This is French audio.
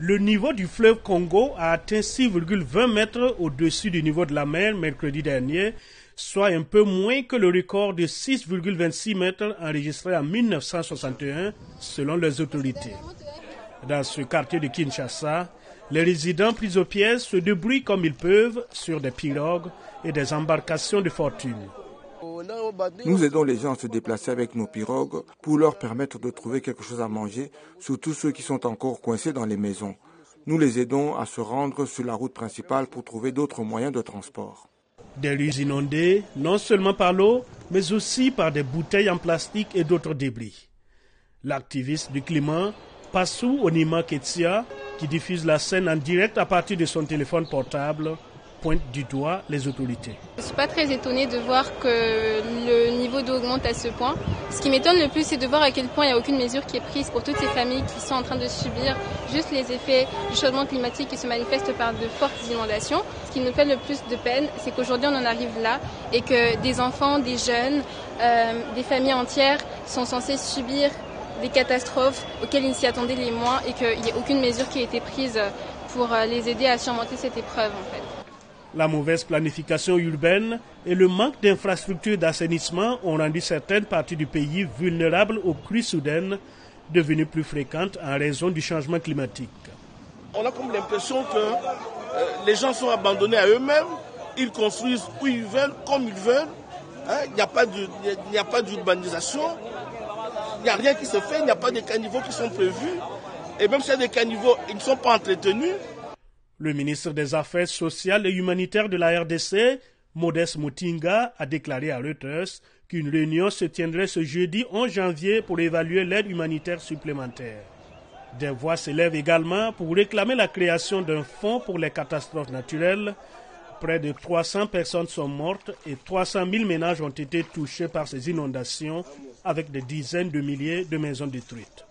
Le niveau du fleuve Congo a atteint 6,20 mètres au-dessus du niveau de la mer mercredi dernier, soit un peu moins que le record de 6,26 mètres enregistré en 1961 selon les autorités. Dans ce quartier de Kinshasa, les résidents pris au piège se débrouillent comme ils peuvent sur des pirogues et des embarcations de fortune. Nous aidons les gens à se déplacer avec nos pirogues pour leur permettre de trouver quelque chose à manger, surtout ceux qui sont encore coincés dans les maisons. Nous les aidons à se rendre sur la route principale pour trouver d'autres moyens de transport. Des rues inondées, non seulement par l'eau, mais aussi par des bouteilles en plastique et d'autres débris. L'activiste du climat, Passou Onima Ketsia, qui diffuse la scène en direct à partir de son téléphone portable, pointe du doigt les autorités. Je ne suis pas très étonnée de voir que le niveau d'eau augmente à ce point. Ce qui m'étonne le plus, c'est de voir à quel point il n'y a aucune mesure qui est prise pour toutes ces familles qui sont en train de subir juste les effets du changement climatique qui se manifestent par de fortes inondations. Ce qui nous fait le plus de peine, c'est qu'aujourd'hui on en arrive là et que des enfants, des jeunes, des familles entières sont censées subir des catastrophes auxquelles ils s'y attendaient les moins et qu'il n'y ait aucune mesure qui ait été prise pour les aider à surmonter cette épreuve en fait. La mauvaise planification urbaine et le manque d'infrastructures d'assainissement ont rendu certaines parties du pays vulnérables aux crues soudaines, devenues plus fréquentes en raison du changement climatique. On a comme l'impression que les gens sont abandonnés à eux-mêmes, ils construisent où ils veulent, comme ils veulent, il n'y a pas d'urbanisation, il n'y a rien qui se fait, il n'y a pas de caniveaux qui sont prévus, et même s'il y a des caniveaux, ils ne sont pas entretenus. Le ministre des Affaires sociales et humanitaires de la RDC, Modeste Mutinga, a déclaré à Reuters qu'une réunion se tiendrait ce jeudi 11 janvier pour évaluer l'aide humanitaire supplémentaire. Des voix s'élèvent également pour réclamer la création d'un fonds pour les catastrophes naturelles. Près de 300 personnes sont mortes et 300 000 ménages ont été touchés par ces inondations, avec des dizaines de milliers de maisons détruites.